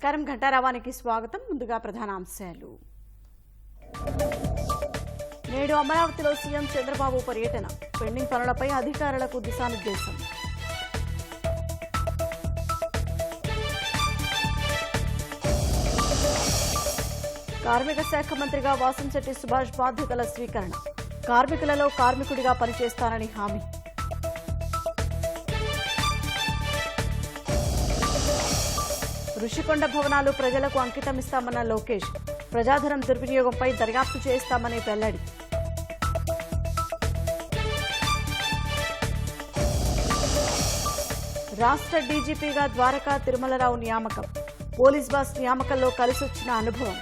నమస్కారం ఘంటారావానికి స్వాగతం. ముందుగా ప్రధానాంశాలు. నేడు అమరావతిలో సీఎం చంద్రబాబు పర్యటన. పెండింగ్ పనులపై అధికారులకు దిశానిర్దేశం. కార్మిక శాఖ మంత్రిగా వాసంశెట్టి సుభాష్ బాధ్యతల స్వీకరణ. కార్మికులలో కార్మికుడిగా పనిచేస్తానని హామీ. ఋషికొండ భవనాలు ప్రజలకు అంకితమిస్తామన్న లోకేష్. ప్రజాధనం దుర్వినియోగంపై దర్యాప్తు చేస్తామని వెల్లడి. రాష్ట్ర డీజీపీగా ద్వారకా తిరుమలరావు నియామకం. పోలీస్ బాస్ నియామకంలో కలిసొచ్చిన అనుభవం.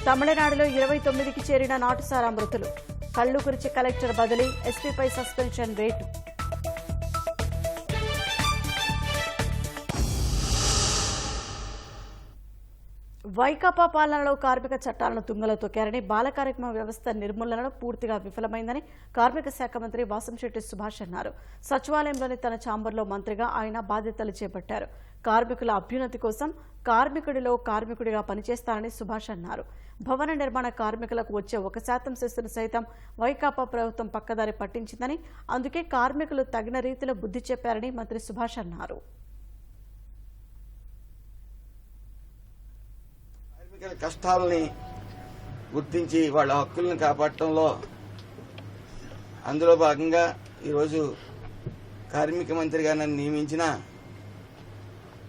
తమిళనాడులో 29కి చేరిన నాటుసారా మృతులు. కల్లుకురిచి కలెక్టర్ బదిలీ. ఎస్పీపై సస్పెన్షన్ వేటు. వైకాపా పాలనలో కార్మిక చట్టాలను తుంగలో తొక్కారని, బాల కార్మిక వ్యవస్థ నిర్మూలనలో పూర్తిగా విఫలమైందని కార్మిక శాఖ మంత్రి వాసంశెట్టి సుభాష్ అన్నారు. సచివాలయంలోని తన ఛాంబర్లో మంత్రిగా ఆయన బాధ్యతలు చేపట్టారు. కార్మికుల అభ్యున్నతి కోసం కార్మికుడిలో కార్మికుడిగా పనిచేస్తానని సుభాష్ అన్నారు. భవన నిర్మాణ కార్మికులకు వచ్చే 1% సెస్సును సైతం వైకాపా ప్రభుత్వం పక్కదారి పట్టించిందని, అందుకే కార్మికులు తగిన రీతిలో బుద్ధి చెప్పారని మంత్రి సుభాష్ అన్నారు. కష్టాలని గుర్తించి వాళ్ళ హక్కులను కాపాడటంలో అందులో భాగంగా ఈరోజు కార్మిక మంత్రిగా నన్ను నియమించిన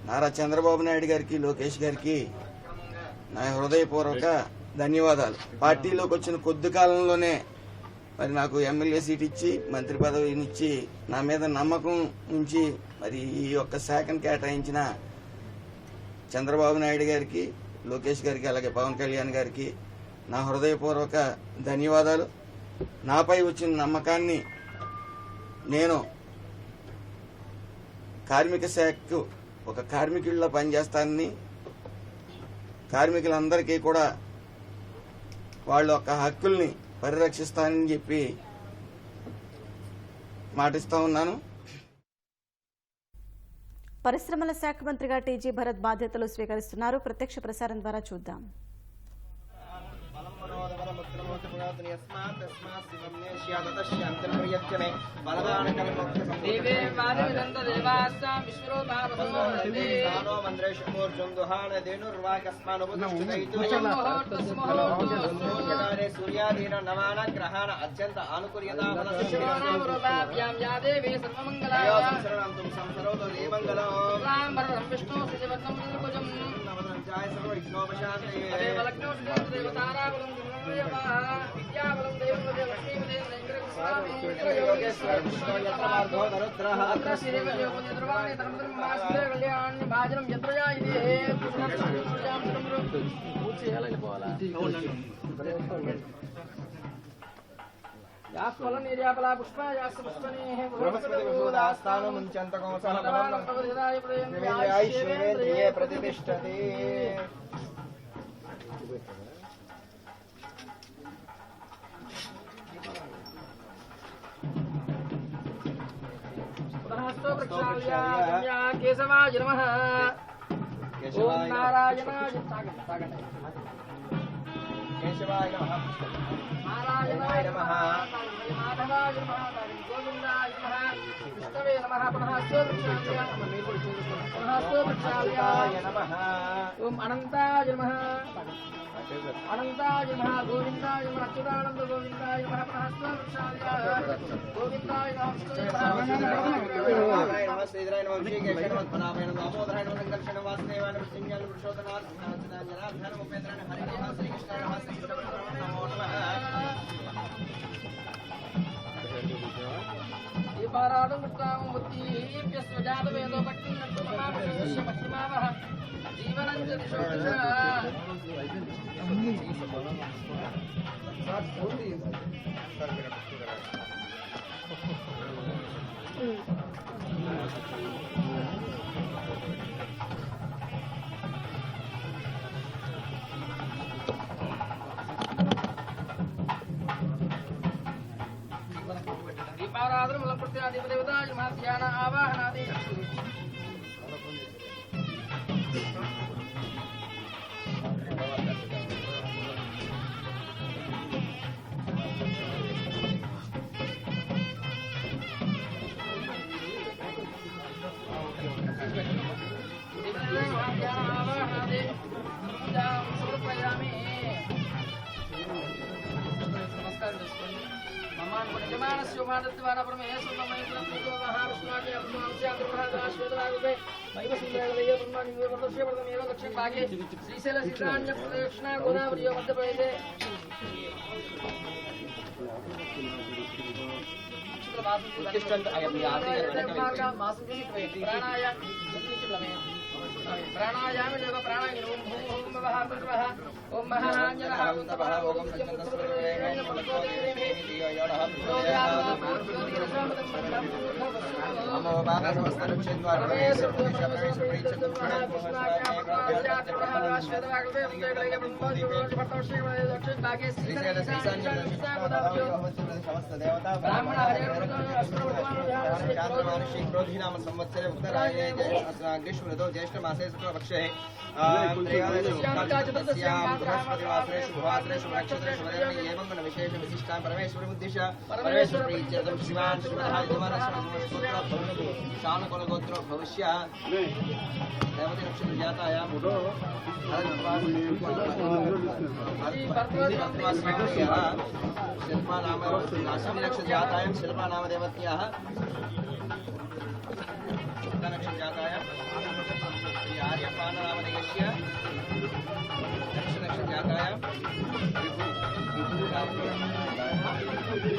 నారా చంద్రబాబు నాయుడు గారికి, లోకేష్ గారికి నా హృదయపూర్వక ధన్యవాదాలు. పార్టీలోకి వచ్చిన కొద్ది కాలంలోనే మరి నాకు ఎమ్మెల్యే సీట్ ఇచ్చి మంత్రి పదవినిచ్చి నా మీద నమ్మకం ఉంచి మరి ఈ యొక్క శాఖను కేటాయించిన చంద్రబాబు నాయుడు గారికి, లోకేష్ గారికి, అలాగే పవన్ కళ్యాణ్ గారికి నా హృదయపూర్వక ధన్యవాదాలు. నాపై వచ్చిన నమ్మకాన్ని నేను కార్మిక శాఖకు ఒక కార్మికుడిలో పనిచేస్తానని, కార్మికులందరికీ కూడా వాళ్ళ యొక్క హక్కుల్ని పరిరక్షిస్తానని చెప్పి మాటిస్తా ఉన్నాను. పరిశ్రమల శాఖ మంత్రిగా టీజీ భరత్ బాధ్యతలు స్వీకరిస్తున్నారు. ప్రత్యక్ష ప్రసారం ద్వారా చూద్దాం. అత్యంత ఆనుకూల్యత ప్రతిష్టతి. కేశవాయ నమః. ఓం నారాయణాయ కేశవాయ నమః, నారాయణాయ నమః, మాధవాయ నమః, గోవిందాయ నమః, విష్ణవే నమః. పునః స్తోత్రాయ నమః. ఓం అనంతాయ నమః, అనంతాయ నమః, గోవిందాయ నమః, అచ్యుతానంద గోవిందాయ నమః. పునః స్తోత్రాయ గోవిందాయ నమః. శ్రీధరాయ నమః, విజయకేశాయ నమః, పద్మనాభాయ నమః, దామోదరాయ నమః, సంకర్షణ వాసుదేవాయ నమః, సింగాయ పురుషోత్తమాయ నమః, జనార్దనాయ నమః, ఉపేంద్రాయ నమః, హరి నమః, శ్రీకృష్ణాయ నమః, శ్రీకృష్ణ నమో నమః. దీపారాధన కృతాం ముక్తిభ్యస్వ జాతవేదో భక్తిం నమః పశ్చిమావః జీవనం చ దిశోదిశ. దీపారాధన प्राणायाम योग प्राणायाम ओम महांजनः ओम नमो क्रोधीनाम संवत्सरे उत्तरायणे ग्रीष्म ऋतौ ज्येष्ठ मासे शुक्लपक्षे शुभवात्रेषु नक्षत्रेषु वरेण्ये एवं विशेष विशिष्टां परमेश्वरमुद्दिश्य परमेश्वर प्रीत्यर्थं शिवान् शानुकुलगोत्रो भविष्य देवती नक्षत्र जातायां शिल्पा नाम अश्विनी नक्षत्र जातायां शिल्पा नाम देवत्याः नक्षत्र जातायां आर्यपान नामधेयस्य नक्षत्र जातायां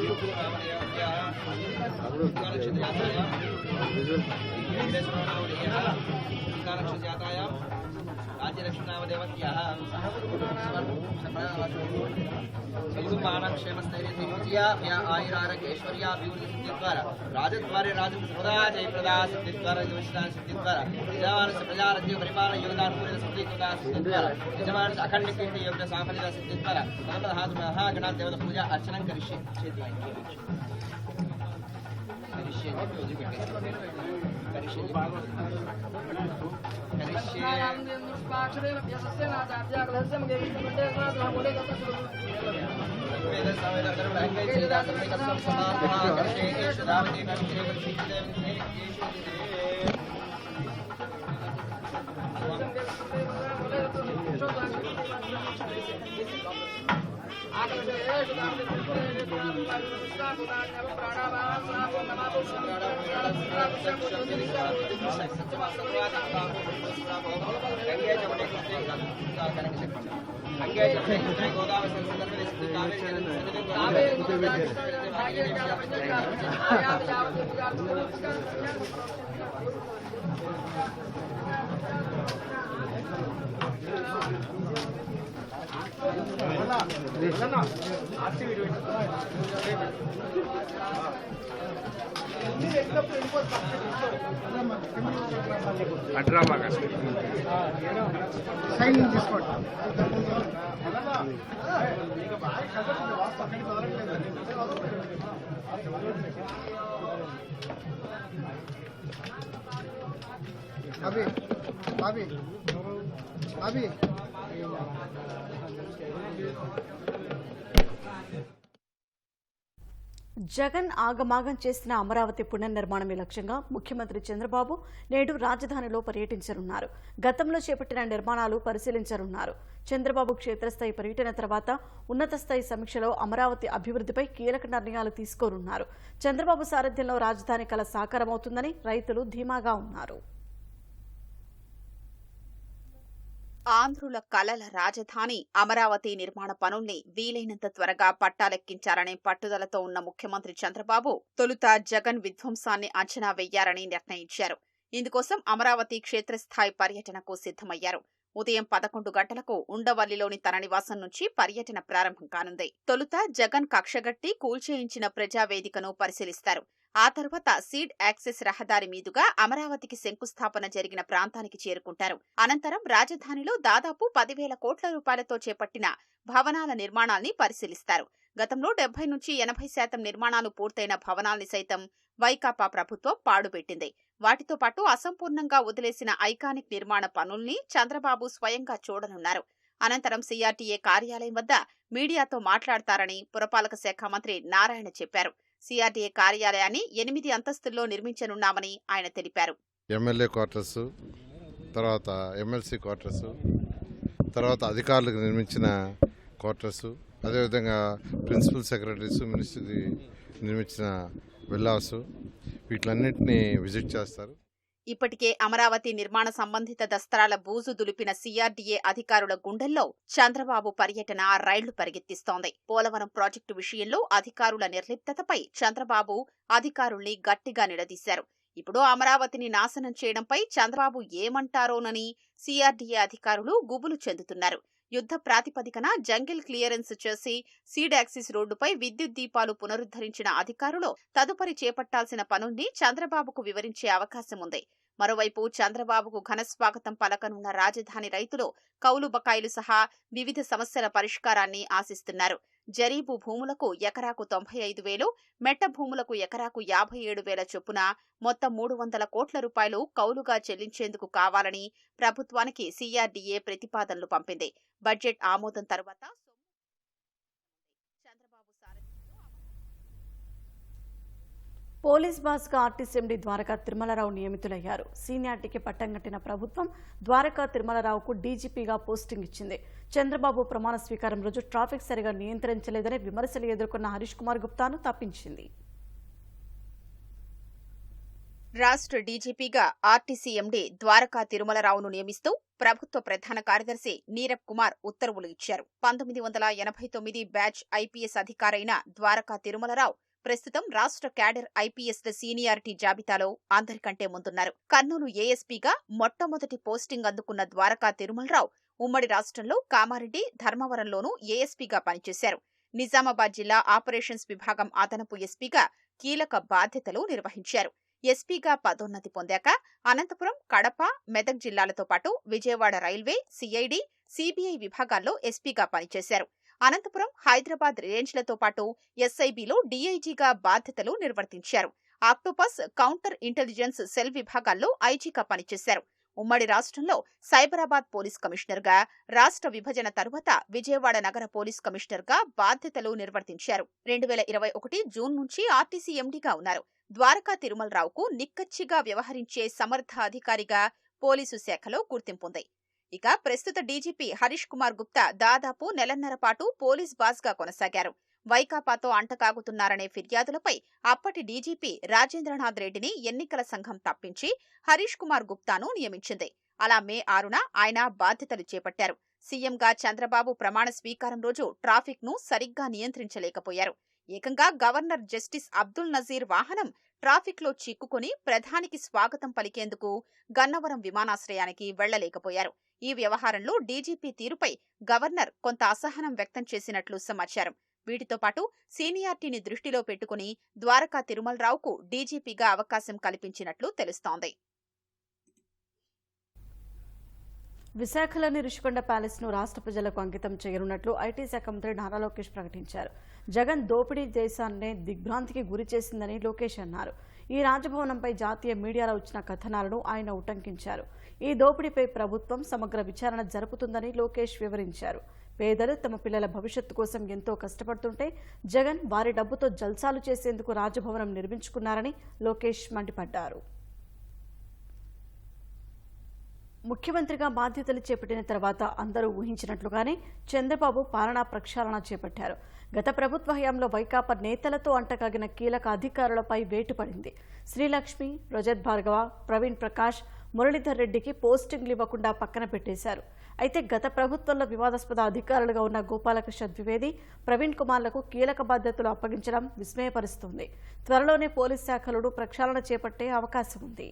विभु नामधेयस्याः नक्षत्र जातायां नक्षत्र जातायां राज्यलक्ष्मी नामदेवत्याः कुटुम्बानाक्षेमस्थैर्यया आयुरारोग्यैश्वर्याभिवृद्धिद्वारा राजद्वारे राजसदा जयप्रदा सिद्धिद्वारा सिद्धिद्वारा यजमानस्य प्रजाराज्य परिपालन योगदान पूर्ण सिद्धिद्वारा सिद्धिद्वारा यजमानस्य अखंड कीर्ति योग साफल्यता सिद्धिद्वारा महागणात् देवता पूजा अर्चनं करिष्ये अभी జగన్ ఆగమాగం చేసిన అమరావతి పునర్నిర్మాణమే లక్ష్యంగా ముఖ్యమంత్రి చంద్రబాబు నేడు రాజధానిలో పర్యటించనున్నారు. గతంలో చేపట్టిన నిర్మాణాలు పరిశీలించనున్నారు. చంద్రబాబు క్షేత్రస్థాయి పర్యటన తర్వాత ఉన్నత స్థాయి సమీక్షలో అమరావతి అభివృద్ధిపై కీలక నిర్ణయాలు తీసుకోనున్నారు. చంద్రబాబు సారథ్యంలో రాజధాని కల సాకారమవుతుందని రైతులు ధీమాగా ఉన్నారు. ఆంధ్రుల కలల రాజధాని అమరావతి నిర్మాణ పనుల్ని వీలైనంత త్వరగా పట్టాలెక్కించాలనే పట్టుదలతో ఉన్న ముఖ్యమంత్రి చంద్రబాబు తొలుత జగన్ విధ్వంసాన్ని అంచనా వెయ్యారని నిర్ణయించారు. ఇందుకోసం అమరావతి క్షేత్రస్థాయి పర్యటనకు సిద్ధమయ్యారు. ఉదయం 11 గంటలకు ఉండవల్లిలోని తన నివాసం నుంచి పర్యటన ప్రారంభం కానుంది. తొలుత జగన్ కక్షగట్టి కూల్చేయించిన ప్రజావేదికను పరిశీలిస్తారు. ఆ తర్వాత సీడ్ యాక్సెస్ రహదారి మీదుగా అమరావతికి శంకుస్థాపన జరిగిన ప్రాంతానికి చేరుకుంటారు. అనంతరం రాజధానిలో దాదాపు 10,000 కోట్ల రూపాయలతో చేపట్టిన భవనాల నిర్మాణాల్ని పరిశీలిస్తారు. గతంలో 70 నుంచి 80% నిర్మాణాలు పూర్తయిన భవనాల్ని సైతం వైకాపా ప్రభుత్వం పాడుపెట్టింది. వాటితో పాటు అసంపూర్ణంగా వదిలేసిన ఐకానిక్ నిర్మాణ పనుల్ని చంద్రబాబు స్వయంగా చూడనున్నారు. అనంతరం సిఆర్టీఏ కార్యాలయం వద్ద మీడియాతో మాట్లాడతారని పురపాలక శాఖ మంత్రి నారాయణ చెప్పారు. సిఆర్టీఏ కార్యాలయాన్ని 8 అంతస్తుల్లో నిర్మించనున్నామని ఆయన తెలిపారు. ఎమ్మెల్యే క్వార్టర్స్, తర్వాత ఎమ్మెల్సీ క్వార్టర్స్, తర్వాత అధికారులకు నిర్మించిన క్వార్టర్స్, అదేవిధంగా ప్రిన్సిపల్ సెక్రటరీస్, మినిస్ట్రీ నిర్మించిన విల్లాస్, వీటిలన్నింటినీ విజిట్ చేస్తారు. ఇప్పటికే అమరావతి నిర్మాణ సంబంధిత దస్త్రాల బూజు దులిపిన సిఆర్డీఏ అధికారుల గుండెల్లో చంద్రబాబు పర్యటన రైళ్లు పరిగెత్తిస్తోంది. పోలవరం ప్రాజెక్టు విషయంలో అధికారుల నిర్లిప్తతపై చంద్రబాబు అధికారుల్ని గట్టిగా నిలదీశారు. ఇప్పుడు అమరావతిని నాశనం చేయడంపై చంద్రబాబు ఏమంటారోనని సిఆర్డీఏ అధికారులు గుబులు చెందుతున్నారు. యుద్ధ ప్రాతిపదికన జంగిల్ క్లియరెన్స్ చేసి సీడ్ యాక్సిస్ రోడ్డుపై విద్యుత్ దీపాలు పునరుద్ధరించిన అధికారులు తదుపరి చేపట్టాల్సిన పనుల్ని చంద్రబాబుకు వివరించే అవకాశం ఉంది. మరోవైపు చంద్రబాబుకు ఘనస్వాగతం పలకనున్న రాజధాని రైతులు కౌలు బకాయిలు సహా వివిధ సమస్యల పరిష్కారాన్ని ఆశిస్తున్నారు. జరీబు భూములకు ఎకరాకు 95,000, మెట్ట భూములకు ఎకరాకు 57,000 చొప్పున మొత్తం 300 కోట్ల రూపాయలు కౌలుగా చెల్లించేందుకు కావాలని ప్రభుత్వానికి సిఆర్డీఏ ప్రతిపాదనలు పంపింది. బడ్జెట్ ఆమోదం తర్వాత పోలీస్ బాస్గా ఆర్టీసీ ఎండీ ద్వారకా తిరుమలరావు నియమితులయ్యారు. సీనియారిటీకి పట్టం కట్టిన ప్రభుత్వం ద్వారకా తిరుమలరావుకు డీజీపీగా పోస్టింగ్ ఇచ్చింది. చంద్రబాబు ప్రమాణ స్వీకారం రోజు ట్రాఫిక్ సరిగా నియంత్రించలేదని విమర్శలు ఎదుర్కొన్న హరీష్ కుమార్ గుప్తాను తప్పించింది. రాష్ట్ర డీజీపీగా ఆర్టీసీ ఎండీ ద్వారకా తిరుమలరావును నియమిస్తూ ప్రభుత్వ ప్రధాన కార్యదర్శి నీరబ్ కుమార్ ఉత్తర్వులు ఇచ్చారు. 1989 బ్యాచ్ ఐపీఎస్ అధికారైన ద్వారకా తిరుమలరావు ప్రస్తుతం రాష్ట్ర క్యాడర్ ఐపీఎస్ల సీనియారిటీ జాబితాలో అందరికంటే ముందున్నారు. కర్నూలు ఏఎస్పీగా మొట్టమొదటి పోస్టింగ్ అందుకున్న ద్వారకా తిరుమలరావు ఉమ్మడి రాష్ట్రంలో కామారెడ్డి, ధర్మవరంలోనూ ఏఎస్పీగా పనిచేశారు. నిజామాబాద్ జిల్లా ఆపరేషన్స్ విభాగం అదనపు ఎస్పీగా కీలక బాధ్యతలు నిర్వహించారు. ఎస్పీగా పదోన్నతి పొందాక అనంతపురం, కడప, మెదక్ జిల్లాలతో పాటు విజయవాడ రైల్వే, సిఐడి, సిబిఐ విభాగాల్లో ఎస్పీగా పనిచేశారు. అనంతపురం, హైదరాబాద్ రేంజ్లతో పాటు ఎస్ఐబిలో డీఐజీగా బాధ్యతలు నిర్వర్తించారు. ఆక్టోపస్, కౌంటర్ ఇంటెలిజెన్స్ సెల్ విభాగాల్లో ఐజీగా పనిచేశారు. ఉమ్మడి రాష్ట్రంలో సైబరాబాద్ పోలీస్ కమిషనర్గా, రాష్ట్ర విభజన తరువాత విజయవాడ నగర పోలీస్ కమిషనర్గా బాధ్యతలు నిర్వర్తించారు. 2021 జూన్ నుంచి ఆర్టీసీ ఎండీగా ఉన్నారు. ద్వారకా తిరుమలరావుకు నిక్కచ్చిగా వ్యవహరించే సమర్థ అధికారిగా పోలీసు శాఖలో గుర్తింపుంది. ఇక ప్రస్తుత డీజీపీ హరీష్ కుమార్ గుప్తా దాదాపు నెలన్నర పాటు పోలీస్ బాస్గా కొనసాగారు. వైకాపాతో అంటకాగుతున్నారనే ఫిర్యాదులపై అప్పటి డీజీపీ రాజేంద్రనాథ్ రెడ్డిని ఎన్నికల సంఘం తప్పించి హరీష్ కుమార్ గుప్తాను నియమించింది. అలా మే 6న ఆయన బాధ్యతలు చేపట్టారు. సీఎంగా చంద్రబాబు ప్రమాణ స్వీకారం రోజు ట్రాఫిక్ ను సరిగ్గా నియంత్రించలేకపోయారు. ఏకంగా గవర్నర్ జస్టిస్ అబ్దుల్ నజీర్ వాహనం ట్రాఫిక్ లో చిక్కుకుని ప్రధానికి స్వాగతం పలికేందుకు గన్నవరం విమానాశ్రయానికి వెళ్లలేకపోయారు. ఈ వ్యవహారంలో డీజీపీ తీరుపై గవర్నర్ కొంత అసహనం వ్యక్తం చేసినట్లు సమాచారం. వీటితో పాటు సీనియారిటీని దృష్టిలో పెట్టుకుని ద్వారకా తిరుమలరావుకు డీజీపీగా అవకాశం కల్పించినట్లు తెలుస్తోంది. విశాఖలోని రుషికొండ ప్యాలెస్ ను రాష్ట్ర ప్రజలకు అంకితం చేయనున్నట్లు ఐటీ శాఖ మంత్రి నారా లోకేష్ ప్రకటించారు. జగన్ దోపిడీ దేశాన్నే దిగ్భ్రాంతికి గురి చేసిందని లోకేష్ అన్నారు. ఈ రాజభవనంపై జాతీయ మీడియాలో వచ్చిన కథనాలను ఆయన ఉటంకించారు. ఈ దోపిడీపై ప్రభుత్వం సమగ్ర విచారణ జరుపుతుందని లోకేష్ వివరించారు. పేదలు తమ పిల్లల భవిష్యత్తు కోసం ఎంతో కష్టపడుతుంటే జగన్ వారి డబ్బుతో జల్సాలు చేసేందుకు రాజభవనం నిర్మించుకున్నారని లోకేష్ మండిపడ్డారు. ముఖ్యమంత్రిగా బాధ్యతలు చేపట్టిన తర్వాత అందరూ ఊహించినట్లుగానే చంద్రబాబు పాలనా ప్రక్షాళన చేపట్టారు. గత ప్రభుత్వ హయాంలో వైకాపా నేతలతో అంటకాగిన కీలక అధికారులపై వేటు పడింది. శ్రీలక్ష్మి, రజత్ భార్గవ, ప్రవీణ్ ప్రకాష్, మురళీధర్ రెడ్డికి పోస్టింగ్లు ఇవ్వకుండా పక్కన పెట్టేశారు. అయితే గత ప్రభుత్వంలో వివాదాస్పద అధికారులుగా ఉన్న గోపాలకృష్ణ ద్వివేది, ప్రవీణ్ కుమార్లకు కీలక బాధ్యతలు అప్పగించడం విస్మయపరుస్తుంది. త్వరలోనే పోలీస్ శాఖలు ప్రక్షాళన చేపట్టే అవకాశం ఉంది.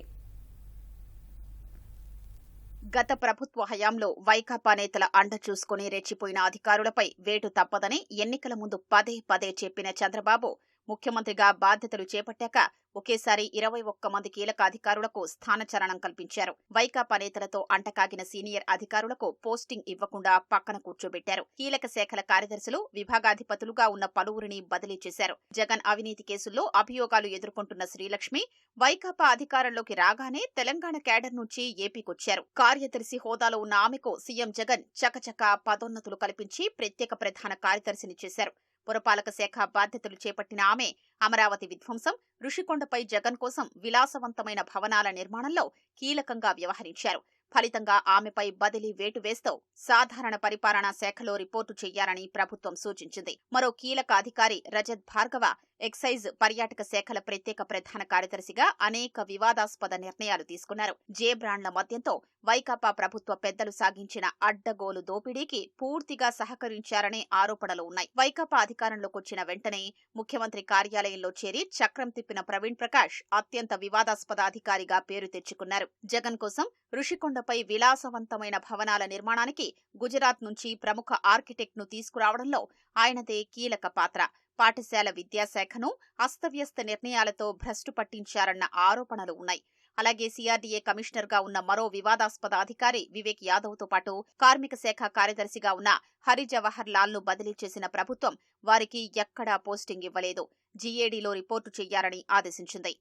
గత ప్రభుత్వ హయాంలో వైకాపా నేతల అండ చూసుకుని రెచ్చిపోయిన అధికారులపై వేటు తప్పదని ఎన్నికల ముందు పదే పదే చెప్పిన చంద్రబాబు ముఖ్యమంత్రిగా బాధ్యతలు చేపట్టాక ఒకేసారి 21 మంది కీలక అధికారులకు స్థానచలనం కల్పించారు. వైకాపా నేతలతో అంటకాగిన సీనియర్ అధికారులకు పోస్టింగ్ ఇవ్వకుండా పక్కన కూర్చోబెట్టారు. కీలక శాఖల కార్యదర్శులు, విభాగాధిపతులుగా ఉన్న పలువురిని బదిలీ చేశారు. జగన్ అవినీతి కేసుల్లో అభియోగాలు ఎదుర్కొంటున్న శ్రీలక్ష్మి వైకాపా అధికారంలోకి రాగానే తెలంగాణ కేడర్ నుంచి ఏపీకొచ్చారు. కార్యదర్శి హోదాలో ఉన్న ఆమెకు సీఎం జగన్ చకచకా పదోన్నతులు కల్పించి ప్రత్యేక ప్రధాన కార్యదర్శిని చేశారు. పురపాలక శాఖ బాధ్యతలు చేపట్టిన ఆమె అమరావతి విధ్వంసం, ఋషికొండపై జగన్ కోసం విలాసవంతమైన భవనాల నిర్మాణంలో కీలకంగా వ్యవహరించారు. ఫలితంగా ఆమెపై బదిలీ వేటు వేస్తూ సాధారణ పరిపాలనా శాఖలో రిపోర్టు చేయాలని ప్రభుత్వం సూచించింది. మరో కీలక అధికారి రజత్ భార్గవ ఎక్సైజ్, పర్యాటక శాఖల ప్రత్యేక ప్రధాన కార్యదర్శిగా అనేక వివాదాస్పద నిర్ణయాలు తీసుకున్నారు. జే బ్రాండ్ల మద్యంతో వైకాపా ప్రభుత్వ పెద్దలు సాగించిన అడ్డగోలు దోపిడీకి పూర్తిగా సహకరించారనే ఆరోపణలు ఉన్నాయి. వైకాపా అధికారంలోకి వచ్చిన వెంటనే ముఖ్యమంత్రి కార్యాలయంలో చేరి చక్రం తిప్పిన ప్రవీణ్ ప్రకాష్ అత్యంత వివాదాస్పద అధికారిగా పేరు తెచ్చుకున్నారు. జగన్ కోసం ఋషికొండపై విలాసవంతమైన భవనాల నిర్మాణానికి గుజరాత్ నుంచి ప్రముఖ ఆర్కిటెక్ట్ ను తీసుకురావడంలో ఆయనదే కీలక పాత్ర. పాఠశాల విద్యాశాఖను అస్తవ్యస్త నిర్ణయాలతో భ్రష్టు పట్టించారన్న ఆరోపణలు ఉన్నాయి. అలాగే సీఆర్డీఏ కమిషనర్ గా ఉన్న మరో వివాదాస్పద అధికారి వివేక్ యాదవ్ తో పాటు కార్మిక శాఖ కార్యదర్శిగా ఉన్న హరిజవహర్ లాల్ ను బదిలీ చేసిన ప్రభుత్వం వారికి ఎక్కడా పోస్టింగ్ ఇవ్వలేదు. జీఏడీలో రిపోర్టు చేయాలని ఆదేశించింది.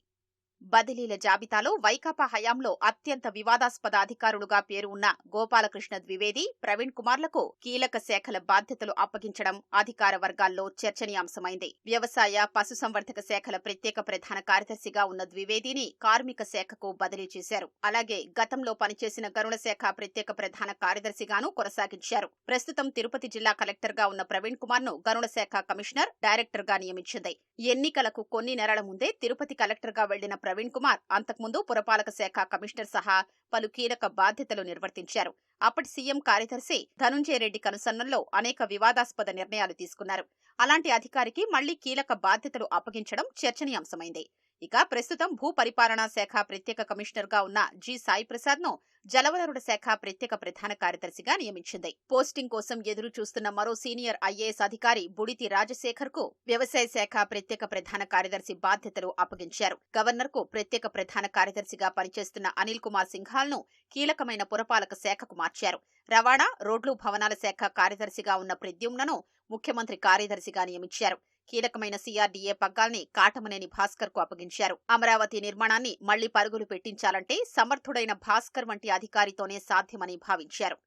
బదిలీల జాబితాలో వైకాపా హయాంలో అత్యంత వివాదాస్పద అధికారులుగా పేరు ఉన్న గోపాలకృష్ణ ద్వివేది, ప్రవీణ్ కుమార్లకు కీలక శాఖల బాధ్యతలు అప్పగించడం అధికార వర్గాల్లో చర్చనీయాంశమైంది. వ్యవసాయ, పశుసంవర్ధక శాఖల ప్రత్యేక ప్రధాన కార్యదర్శిగా ఉన్న ద్వివేదిని కార్మిక శాఖకు బదిలీ చేశారు. అలాగే గతంలో పనిచేసిన గనుల శాఖ ప్రత్యేక ప్రధాన కార్యదర్శిగాను కొనసాగించారు. ప్రస్తుతం తిరుపతి జిల్లా కలెక్టర్ గా ఉన్న ప్రవీణ్ కుమార్ ను గనుల శాఖ కమిషనర్, డైరెక్టర్ గా నియమించింది. ఎన్నికలకు కొన్ని నెలల ముందే తిరుపతి కలెక్టర్ గా వెళ్లిన ప్రవీణ్ కుమార్ అంతకుముందు పురపాలక శాఖ కమిషనర్ సహా పలు కీలక బాధ్యతలు నిర్వర్తించారు. అప్పటి సీఎం కార్యదర్శి ధనుంజయ రెడ్డి కనుసన్నల్లో అనేక వివాదాస్పద నిర్ణయాలు తీసుకున్నారు. అలాంటి అధికారికి మళ్లీ కీలక బాధ్యతలు అప్పగించడం చర్చనీయాంశమైంది. ఇక ప్రస్తుతం భూ పరిపాలనా శాఖ ప్రత్యేక కమిషనర్ గా ఉన్న జి సాయి ప్రసాద్ ను జలవనరుల శాఖ ప్రత్యేక ప్రధాన కార్యదర్శిగా నియమించింది. పోస్టింగ్ కోసం ఎదురు చూస్తున్న మరో సీనియర్ ఐఏఎస్ అధికారి బుడితి రాజశేఖర్ కు వ్యవసాయ శాఖ ప్రత్యేక ప్రధాన కార్యదర్శి బాధ్యతలు అప్పగించారు. గవర్నర్ కు ప్రత్యేక ప్రధాన కార్యదర్శిగా పనిచేస్తున్న అనిల్ కుమార్ సింఘాల్ ను కీలకమైన పురపాలక శాఖకు మార్చారు. రవాణా, రోడ్లు, భవనాల శాఖ కార్యదర్శిగా ఉన్న ప్రద్యుమ్నను ముఖ్యమంత్రి కార్యదర్శిగా నియమించారు. కీలకమైన సీఆర్డీఏ పగ్గాల్ని కాటమనేని భాస్కర్ కు అప్పగించారు. అమరావతి నిర్మాణాన్ని మళ్లీ పరుగులు పెట్టించాలంటే సమర్థుడైన భాస్కర్ వంటి అధికారితోనే సాధ్యమని భావించారు.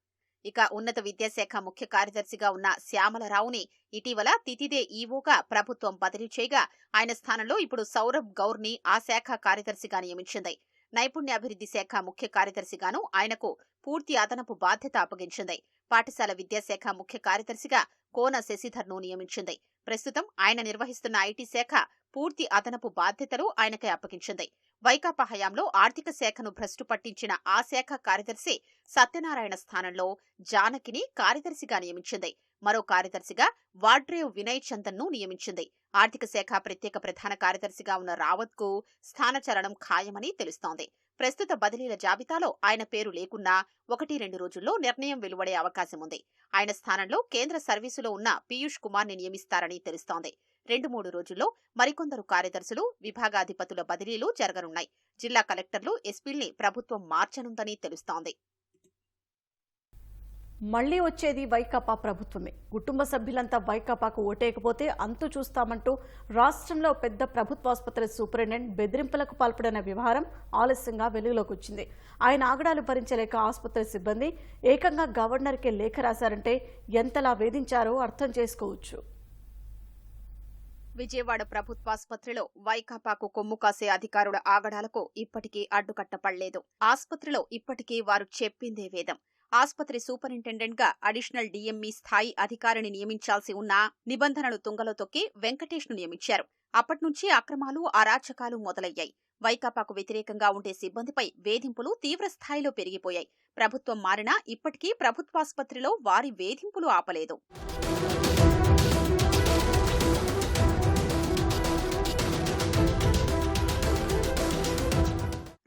ఇక ఉన్నత విద్యాశాఖ ముఖ్య కార్యదర్శిగా ఉన్న శ్యామలరావుని ఇటీవల తితిదే ఈవోగా ప్రభుత్వం బదిలీ చేయగా ఆయన స్థానంలో ఇప్పుడు సౌరభ్ గౌర్ని ఆ శాఖ కార్యదర్శిగా నియమించింది. నైపుణ్యాభివృద్ధి శాఖ ముఖ్య కార్యదర్శిగాను ఆయనకు పూర్తి అదనపు బాధ్యత అప్పగించింది. పాఠశాల విద్యాశాఖ ముఖ్య కార్యదర్శిగా కోన శశిధర్ ను నియమించింది. ప్రస్తుతం ఆయన నిర్వహిస్తున్న ఐటీ శాఖ పూర్తి అదనపు బాధ్యతలు ఆయనకే అప్పగించింది. వైకాపా హయాంలో ఆర్థిక శాఖను భ్రష్టు పట్టించిన ఆ శాఖ కార్యదర్శి సత్యనారాయణ స్థానంలో జానకిని కార్యదర్శిగా నియమించింది. మరో కార్యదర్శిగా వాడ్రేవ్ వినయ్ చందన్ ను నియమించింది. ఆర్థిక శాఖ ప్రత్యేక ప్రధాన కార్యదర్శిగా ఉన్న రావత్ కు స్థానచలనం ఖాయమని తెలుస్తోంది. ప్రస్తుత బదిలీల జాబితాలో ఆయన పేరు లేకున్నా 1-2 రోజుల్లో నిర్ణయం వెలువడే అవకాశం ఉంది. ఆయన స్థానంలో కేంద్ర సర్వీసులో ఉన్న పీయూష్ కుమార్ ని నియమిస్తారని తెలుస్తోంది. 2-3 రోజుల్లో మరికొందరు కార్యదర్శులు, విభాగాధిపతుల బదిలీలు జరగనున్నాయి. జిల్లా కలెక్టర్లు, ఎస్పీల్ని ప్రభుత్వం మార్చనుందని తెలుస్తోంది. మళ్లీ వచ్చేది వైకాపా ప్రభుత్వమే. కుటుంబ సభ్యులంతా వైకాపాకు ఓటేయకపోతే అంతు చూస్తామంటూ రాష్ట్రంలో పెద్ద ప్రభుత్వాసుపత్రి సూపరింటెండెంట్ బెదిరింపులకు పాల్పడిన వ్యవహారం ఆలస్యంగా వెలుగులోకి వచ్చింది. ఆయన ఆగడాలు భరించలేక ఆసుపత్రి సిబ్బంది ఏకంగా గవర్నర్కే లేఖ రాశారంటే ఎంతలా వేధించారో అర్థం చేసుకోవచ్చు. విజయవాడ ప్రభుత్వాసుపత్రిలో వైకాపాకు కొమ్ము కాసే అధికారుల ఆగడాలకు ఇప్పటికీ అడ్డుకట్టపడలేదు. ఆసుపత్రిలో ఇప్పటికీ వారు చెప్పిందే వేదం. ఆసుపత్రి సూపరింటెండెంట్ గా అడిషనల్ డీఎంఈ స్థాయి అధికారిని నియమించాల్సి ఉన్న నిబంధనలు తుంగలో తొక్కి వెంకటేష్ ను నియమించారు. అప్పట్నుంచి అక్రమాలు, అరాచకాలు మొదలయ్యాయి. వైకాపాకు వ్యతిరేకంగా ఉండే సిబ్బందిపై వేధింపులు తీవ్ర స్థాయిలో పెరిగిపోయాయి. ప్రభుత్వం మారినా ఇప్పటికీ ప్రభుత్వాసుపత్రిలో వారి వేధింపులు ఆపలేదు.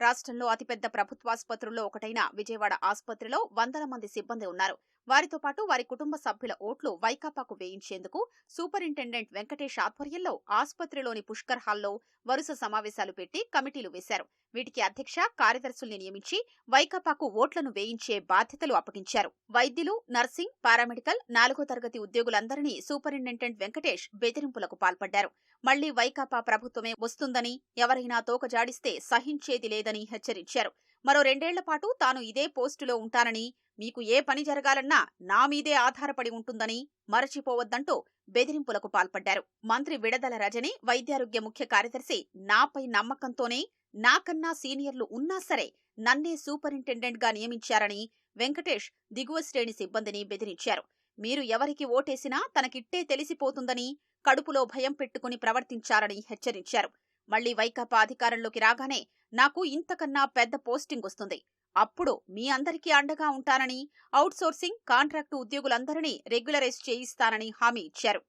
రాష్ట్రంలో అతిపెద్ద ప్రభుత్వాసుపత్రుల్లో ఒకటైన విజయవాడ ఆసుపత్రిలో వందల మంది సిబ్బంది ఉన్నారు. వారితో పాటు వారి కుటుంబ సభ్యుల ఓట్లు వైకాపాకు వేయించేందుకు సూపరింటెండెంట్ వెంకటేష్ ఆధ్వర్యంలో ఆసుపత్రిలోని పుష్కర్ హాల్లో వరుస సమావేశాలు పెట్టి కమిటీలు వేశారు. వీటికి అధ్యక్ష, కార్యదర్శుల్ని నియమించి వైకాపాకు ఓట్లను వేయించే బాధ్యతలు అప్పగించారు. వైద్యులు, నర్సింగ్, పారామెడికల్, 4వ తరగతి ఉద్యోగులందరినీ సూపరింటెండెంట్ వెంకటేష్ బెదిరింపులకు పాల్పడ్డారు. మళ్లీ వైకాపా ప్రభుత్వమే వస్తుందని, ఎవరైనా తోక జాడిస్తే సహించేది లేదని హెచ్చరించారు. మరో 2 ఏళ్ల పాటు తాను ఇదే పోస్టులో ఉంటానని, మీకు ఏ పని జరగాలన్నా నా మీదే ఆధారపడి ఉంటుందని మరచిపోవద్దంటూ బెదిరింపులకు పాల్పడ్డారు. మంత్రి విడదల రజని, వైద్యారోగ్య ముఖ్య కార్యదర్శి నాపై నమ్మకంతోనే నాకన్నా సీనియర్లు ఉన్నా సరే నన్నే సూపరింటెండెంట్ గా నియమించారని వెంకటేష్ దిగువ శ్రేణి సిబ్బందిని బెదిరించారు. మీరు ఎవరికి ఓటేసినా తనకిట్టే తెలిసిపోతుందని, కడుపులో భయం పెట్టుకుని ప్రవర్తించారని హెచ్చరించారు. మళ్లీ వైకాపా అధికారంలోకి రాగానే నాకు ఇంతకన్నా పెద్ద పోస్టింగ్ వస్తుంది, అప్పుడు మీ అందరికీ అండగా ఉంటానని, అవుట్సోర్సింగ్, కాంట్రాక్టు ఉద్యోగులందరినీ రెగ్యులరైజ్ చేయిస్తానని హామీ ఇచ్చారు.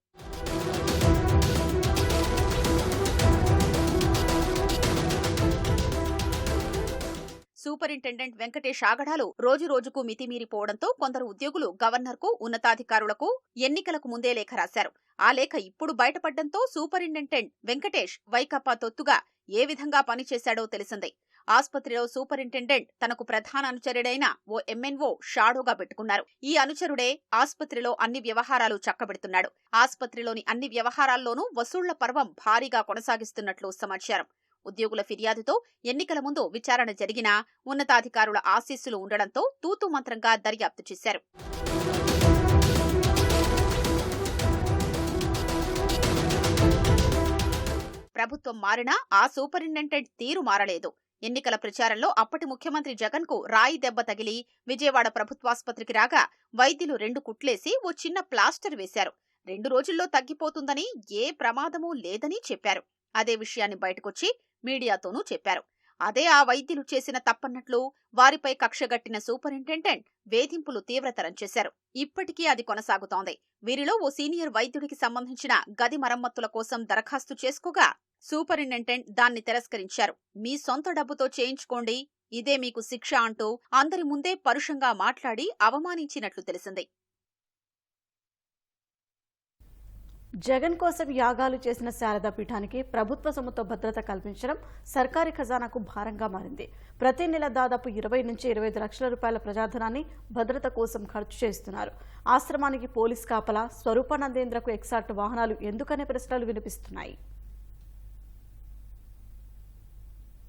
సూపరింటెండెంట్ వెంకటేష్ ఆగడాలు రోజురోజుకు మితిమీరిపోవడంతో కొందరు ఉద్యోగులు గవర్నర్కు, ఉన్నతాధికారులకు ఎన్నికలకు ముందే లేఖ రాశారు. ఆ లేఖ ఇప్పుడు బయటపడ్డంతో సూపరింటెండెంట్ వెంకటేష్ వైకాపా తొత్తుగా ఏ విధంగా పనిచేశాడో తెలిసిందే. ఆసుపత్రిలో సూపరింటెండెంట్ తనకు ప్రధాన అనుచరుడైన ఓ MNO షాడోగా పెట్టుకున్నారు. ఈ అనుచరుడే ఆసుపత్రిలో అన్ని వ్యవహారాలు చక్కబెడుతున్నాడు. ఆసుపత్రిలోని అన్ని వ్యవహారాల్లోనూ వసూళ్ల పర్వం భారీగా కొనసాగిస్తున్నట్లు సమాచారం. ఉద్యోగుల ఫిర్యాదుతో ఎన్నికల ముందు విచారణ జరిగినా ఉన్నతాధికారుల ఆశీస్సులు ఉండడంతో తూతూ మంత్రంగా దర్యాప్తు చేశారు. ప్రభుత్వం మారినా ఆ సూపరింటెండెంట్ తీరు మారలేదు. ఎన్నికల ప్రచారంలో అప్పటి ముఖ్యమంత్రి జగన్ కు రాయి దెబ్బ తగిలి విజయవాడ ప్రభుత్వాసుపత్రికి రాగా వైద్యులు 2 కుట్లేసి ఓ చిన్న ప్లాస్టర్ వేశారు. 2 రోజుల్లో తగ్గిపోతుందని, ఏ ప్రమాదమూ లేదని చెప్పారు. అదే విషయాన్ని బయటకొచ్చి మీడియాతోనూ చెప్పారు. అదే ఆ వైద్యులు చేసిన తప్పన్నట్లు వారిపై కక్షగట్టిన సూపరింటెండెంట్ వేధింపులు తీవ్రతరం చేశారు. ఇప్పటికీ అది కొనసాగుతోంది. వీరిలో ఓ సీనియర్ వైద్యుడికి సంబంధించిన గది మరమ్మతుల కోసం దరఖాస్తు చేసుకోగా సూపరింటెండెంట్ దాన్ని తిరస్కరించారు. మీ సొంత డబ్బుతో చేయించుకోండి, ఇదే మీకు శిక్ష అంటూ అందరి ముందే పరుషంగా మాట్లాడి అవమానించినట్లు తెలిసింది. జగన్ కోసం యాగాలు చేసిన శారదా పీఠానికి ప్రభుత్వ సొమ్ముతో భద్రత కల్పించడం సర్కారీ ఖజానాకు భారంగా మారింది. ప్రతి నెల దాదాపు 20 నుంచి 25 లక్షల రూపాయల ప్రజాధనాన్ని భద్రత కోసం ఖర్చు చేస్తున్నారు. ఆశ్రమానికి పోలీస్ కాపలా, స్వరూపానందేంద్రకు ఎక్సార్ట్ వాహనాలు ఎందుకనే ప్రశ్నలు వినిపిస్తున్నాయి.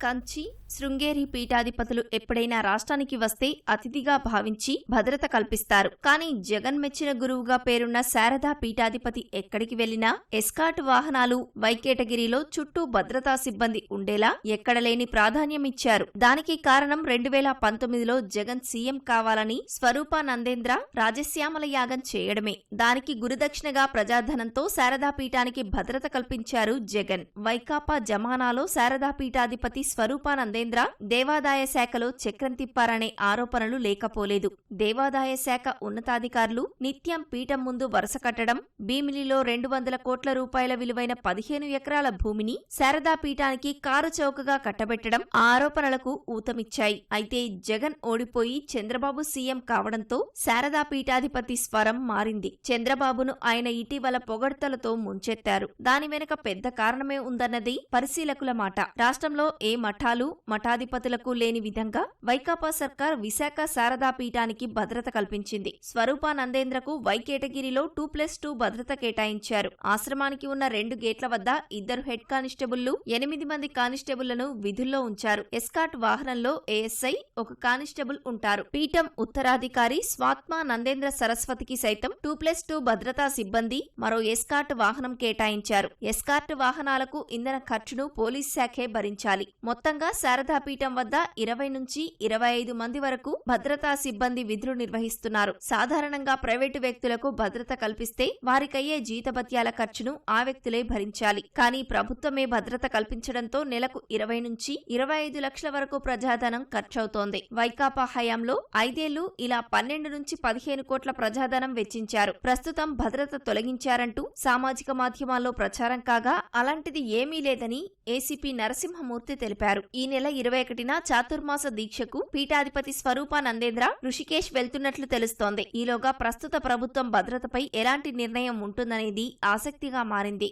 కంచి, శృంగేరి పీఠాధిపతులు ఎప్పుడైనా రాష్ట్రానికి వస్తే అతిథిగా భావించి భద్రత కల్పిస్తారు. కానీ జగన్ మెచ్చిన గురువుగా పేరున్న శారదా పీఠాధిపతి ఎక్కడికి వెళ్లినా ఎస్కార్ట్ వాహనాలు, వైకేటగిరిలో చుట్టూ భద్రతా సిబ్బంది ఉండేలా ఎక్కడలేని ప్రాధాన్యమిచ్చారు. దానికి కారణం 2019లో జగన్ సీఎం కావాలని స్వరూపానందేంద్ర రాజశ్యామల యాగం చేయడమే. దానికి గురుదక్షిణగా ప్రజాధనంతో శారదా పీఠానికి భద్రత కల్పించారు జగన్. వైకాపా జమానాలో శారదా పీఠాధిపతి స్వరూపానందేంద్ర దేవాదాయ శాఖలో చక్రం తిప్పారనే ఆరోపణలు లేకపోలేదు. దేవాదాయ శాఖ ఉన్నతాధికారులు నిత్యం పీఠం ముందు వరుస కట్టడం, భీమిలిలో 200 కోట్ల రూపాయల విలువైన 15 ఎకరాల భూమిని శారదా పీఠానికి కారు చౌకగా కట్టబెట్టడం ఆ ఆరోపణలకు ఊతమిచ్చాయి. అయితే జగన్ ఓడిపోయి చంద్రబాబు సీఎం కావడంతో శారదా పీఠాధిపతి స్వరం మారింది. చంద్రబాబును ఆయన ఇటీవల పొగడ్తలతో ముంచెత్తారు. దాని వెనుక పెద్ద కారణమే ఉందన్నది పరిశీలకుల మాట. రాష్ట్రంలో ఏ మఠాలు, మఠాధిపతులకు లేని విధంగా వైకాపా సర్కార్ విశాఖ శారదా పీఠానికి భద్రత కల్పించింది. స్వరూపానందేంద్రకు వై కేటగిరీలో 2+2 భద్రత కేటాయించారు. ఆశ్రమానికి ఉన్న 2 గేట్ల వద్ద 2 హెడ్ కానిస్టేబుళ్లు, 8 మంది కానిస్టేబుళ్లను విధుల్లో ఉంచారు. ఎస్కార్ట్ వాహనంలో ఏఎస్ఐ, 1 కానిస్టేబుల్ ఉంటారు. పీఠం ఉత్తరాధికారి స్వాత్మ నందేంద్ర సరస్వతికి సైతం 2+2 భద్రతా సిబ్బంది, మరో ఎస్కార్ట్ వాహనం కేటాయించారు. ఎస్కార్ట్ వాహనాలకు ఇంధన ఖర్చును పోలీస్ శాఖే భరించాలి. మొత్తంగా శారదాపీఠం వద్ద 20 నుంచి 25 మంది వరకు భద్రతా సిబ్బంది విధులు నిర్వహిస్తున్నారు. సాధారణంగా ప్రైవేటు వ్యక్తులకు భద్రత కల్పిస్తే వారికయ్యే జీతభత్యాల ఖర్చును ఆ వ్యక్తులే భరించాలి. కానీ ప్రభుత్వమే భద్రత కల్పించడంతో నెలకు 20 నుంచి 25 లక్షల వరకు ప్రజాధనం ఖర్చవుతోంది. వైకాపా హయాంలో 5 ఏళ్లు ఇలా 12 నుంచి 15 కోట్ల ప్రజాధనం వెచ్చించారు. ప్రస్తుతం భద్రత తొలగించారంటూ సామాజిక మాధ్యమాల్లో ప్రచారం కాగా అలాంటిది ఏమీ లేదని ఏసీపీ నరసింహమూర్తి తెలిపారు. తెలిపారు. ఈ నెల 21న చాతుర్మాస దీక్షకు పీఠాధిపతి స్వరూపానందేంద్ర ఋషికేశ్ వెళ్తున్నట్లు తెలుస్తోంది. ఈలోగా ప్రస్తుత ప్రభుత్వం భద్రతపై ఎలాంటి నిర్ణయం ఉంటుందనేది ఆసక్తిగా మారింది.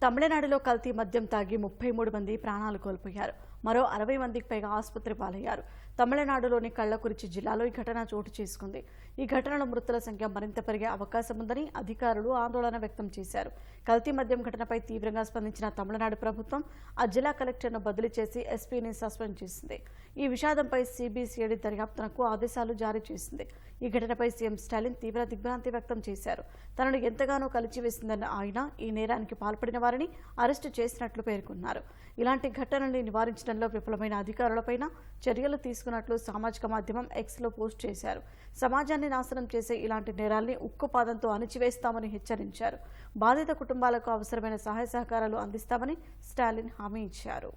తమిళనాడులో కల్తీ మద్యం తాగి 33 మంది ప్రాణాలు కోల్పోయారు. మరో 60 మందికి పైగా ఆసుపత్రి పాలయ్యారు. తమిళనాడులోని కళ్లకురిచి జిల్లాలో ఈ ఘటన చోటు చేసుకుంది. ఈ ఘటనలో మృతుల సంఖ్య మరింత పెరిగే అవకాశం ఉందని అధికారులు ఆందోళన వ్యక్తం చేశారు. కల్తీ మద్యం ఘటనపై తీవ్రంగా స్పందించిన తమిళనాడు ప్రభుత్వం ఆ జిల్లా కలెక్టర్ను బదిలీ చేసి ఎస్పీని సస్పెండ్ చేసింది. ఈ విషాదంపై సిబిసిఐడి దర్యాప్తునకు ఆదేశాలు జారీ చేసింది. ఈ ఘటనపై సీఎం స్టాలిన్ తీవ్ర దిగ్భ్రాంతి వ్యక్తం చేశారు. తనను ఎంతగానో కలిచివేసిందన్న ఆయన ఈ నేరానికి పాల్పడిన వారిని అరెస్టు చేసినట్లు పేర్కొన్నారు. ఇలాంటి ఘటనల్ని నివారించడంలో విఫలమైన అధికారులపైన చర్యలు తీసుకున్నట్లు సామాజిక మాధ్యమం ఎక్స్లో పోస్ట్ చేశారు. సమాజాన్ని నాశనం చేసే ఇలాంటి నేరాల్ని ఉక్కుపాదంతో అణిచివేస్తామని హెచ్చరించారు. బాధిత కుటుంబాలకు అవసరమైన సహాయ సహకారాలు అందిస్తామని స్టాలిన్ హామీ ఇచ్చారు.